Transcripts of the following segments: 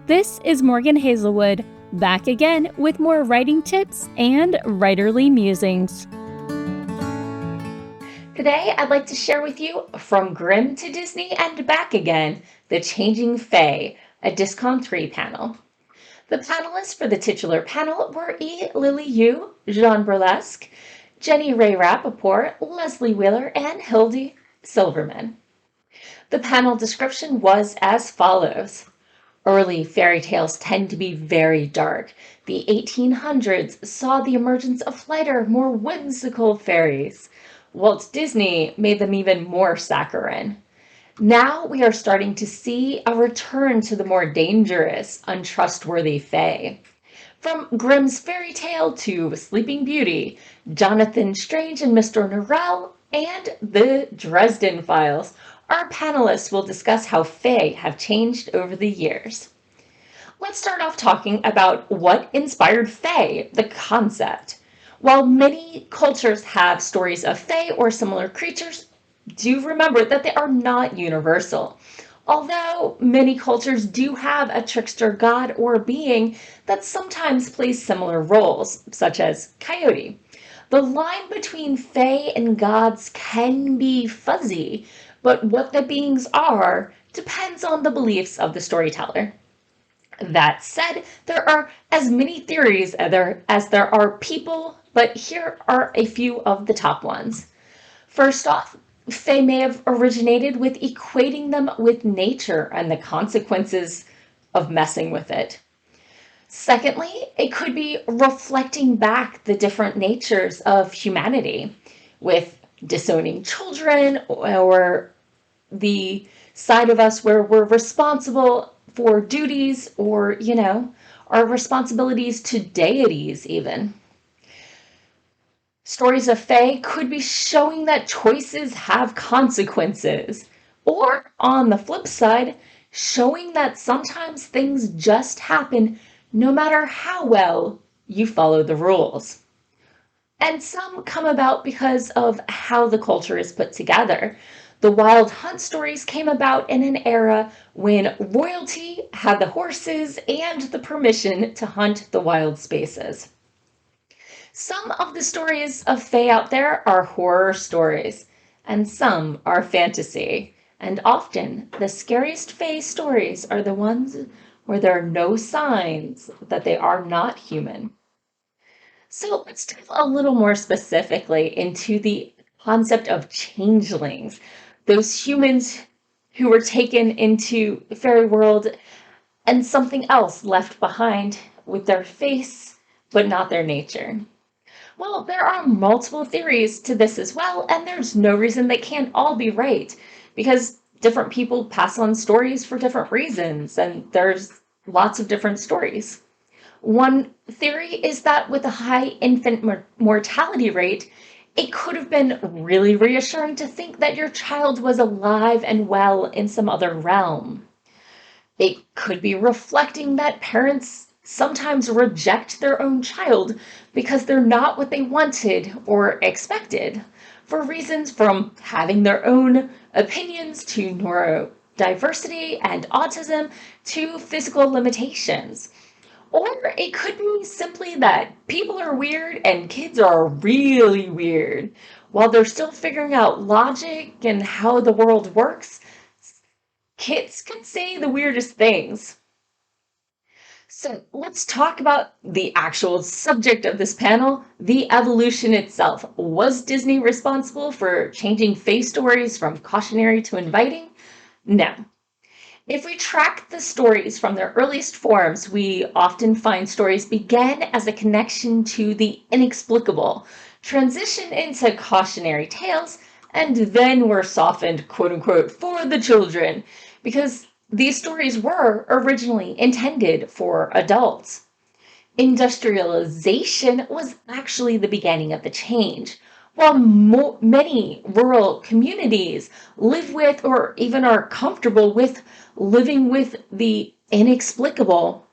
This is Morgan Hazelwood, back again with more writing tips and writerly musings. Today, I'd like to share with you From Grimm to Disney and Back Again, The Changing Fae, a Discon 3 panel. The panelists for the titular panel were E. Lily Yu, Jean Burlesque, Jenny Ray Rappaport, Leslie Wheeler, and Hildy Silverman. The panel description was as follows. Early fairy tales tend to be very dark. The 1800s saw the emergence of lighter, more whimsical fairies. Walt Disney made them even more saccharine. Now we are starting to see a return to the more dangerous, untrustworthy fae. From Grimm's fairy tale to Sleeping Beauty, Jonathan Strange and Mr. Norrell, and the Dresden Files, our panelists will discuss how fae have changed over the years. Let's start off talking about what inspired fae, the concept. While many cultures have stories of fae or similar creatures, do remember that they are not universal. Although many cultures do have a trickster god or being that sometimes plays similar roles, such as Coyote. The line between fae and gods can be fuzzy, but what the beings are depends on the beliefs of the storyteller. That said, there are as many theories as there are people, but here are a few of the top ones. First off, fae may have originated with equating them with nature and the consequences of messing with it. Secondly, it could be reflecting back the different natures of humanity, with disowning children or the side of us where we're responsible for duties or, our responsibilities to deities even. Stories of fae could be showing that choices have consequences. Or, on the flip side, showing that sometimes things just happen no matter how well you follow the rules. And some come about because of how the culture is put together. The Wild Hunt stories came about in an era when royalty had the horses and the permission to hunt the wild spaces. Some of the stories of fae out there are horror stories, and some are fantasy. And often, the scariest fae stories are the ones where there are no signs that they are not human. So let's dive a little more specifically into the concept of changelings, those humans who were taken into the fairy world and something else left behind with their face, but not their nature. Well, there are multiple theories to this as well, and there's no reason they can't all be right, because different people pass on stories for different reasons, and there's lots of different stories. One theory is that with a high infant mortality rate, it could have been really reassuring to think that your child was alive and well in some other realm. It could be reflecting that parents sometimes reject their own child because they're not what they wanted or expected, for reasons from having their own opinions to neurodiversity and autism to physical limitations. Or it could be simply that people are weird and kids are really weird. While they're still figuring out logic and how the world works, kids can say the weirdest things. So let's talk about the actual subject of this panel, the evolution itself. Was Disney responsible for changing fae stories from cautionary to inviting? No. If we track the stories from their earliest forms, we often find stories began as a connection to the inexplicable, transition into cautionary tales, and then were softened, quote unquote, for the children, because these stories were originally intended for adults. Industrialization was actually the beginning of the change. While many rural communities live with or even are comfortable with living with the inexplicable,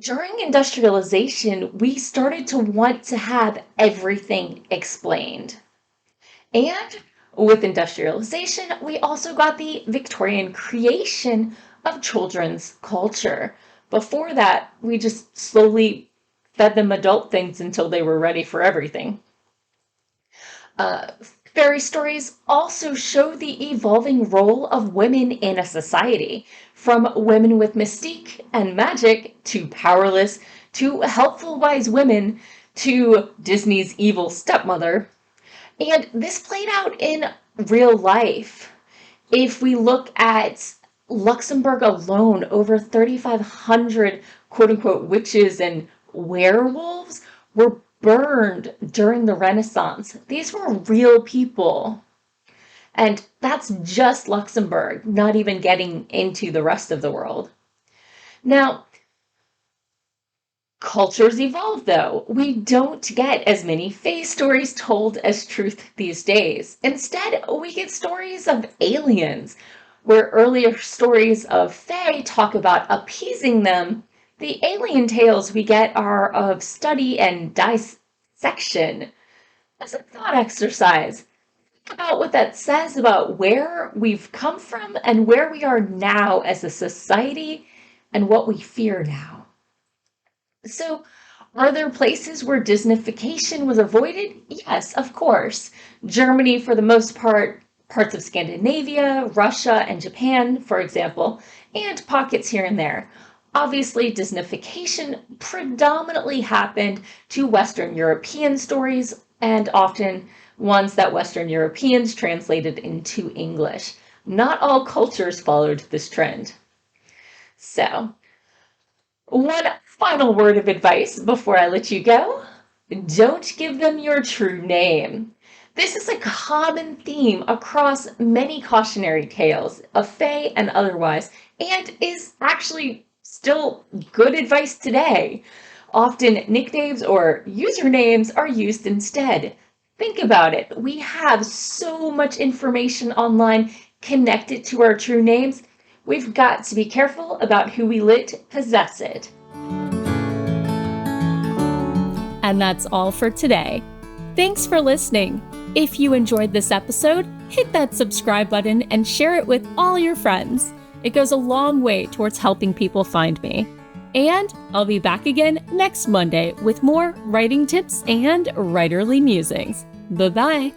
during industrialization, we started to want to have everything explained. And with industrialization, we also got the Victorian creation of children's culture. Before that, we just slowly fed them adult things until they were ready for everything. Uh, Fairy stories also show the evolving role of women in a society, from women with mystique and magic to powerless to helpful wise women to Disney's evil stepmother. And this played out in real life. If we look at Luxembourg alone, over 3,500 quote unquote witches and werewolves were burned during the Renaissance. These were real people. And that's just Luxembourg, not even getting into the rest of the world. Now, cultures evolve though. We don't get as many fae stories told as truth these days. Instead, we get stories of aliens, where earlier stories of fae talk about appeasing them. The alien tales we get are of study and dissection. As a thought exercise, think about what that says about where we've come from and where we are now as a society and what we fear now. So, are there places where Disneyfication was avoided? Yes, of course. Germany, for the most part, parts of Scandinavia, Russia, and Japan, for example, and pockets here and there. Obviously, Disneyfication predominantly happened to Western European stories and often ones that Western Europeans translated into English. Not all cultures followed this trend. So, one final word of advice before I let you go. Don't give them your true name. This is a common theme across many cautionary tales of fae and otherwise, and is actually still good advice today. Often nicknames or usernames are used instead. Think about it. We have so much information online connected to our true names. We've got to be careful about who we let possess it. And that's all for today. Thanks for listening. If you enjoyed this episode, hit that subscribe button and share it with all your friends. It goes a long way towards helping people find me. And I'll be back again next Monday with more writing tips and writerly musings. Bye-bye.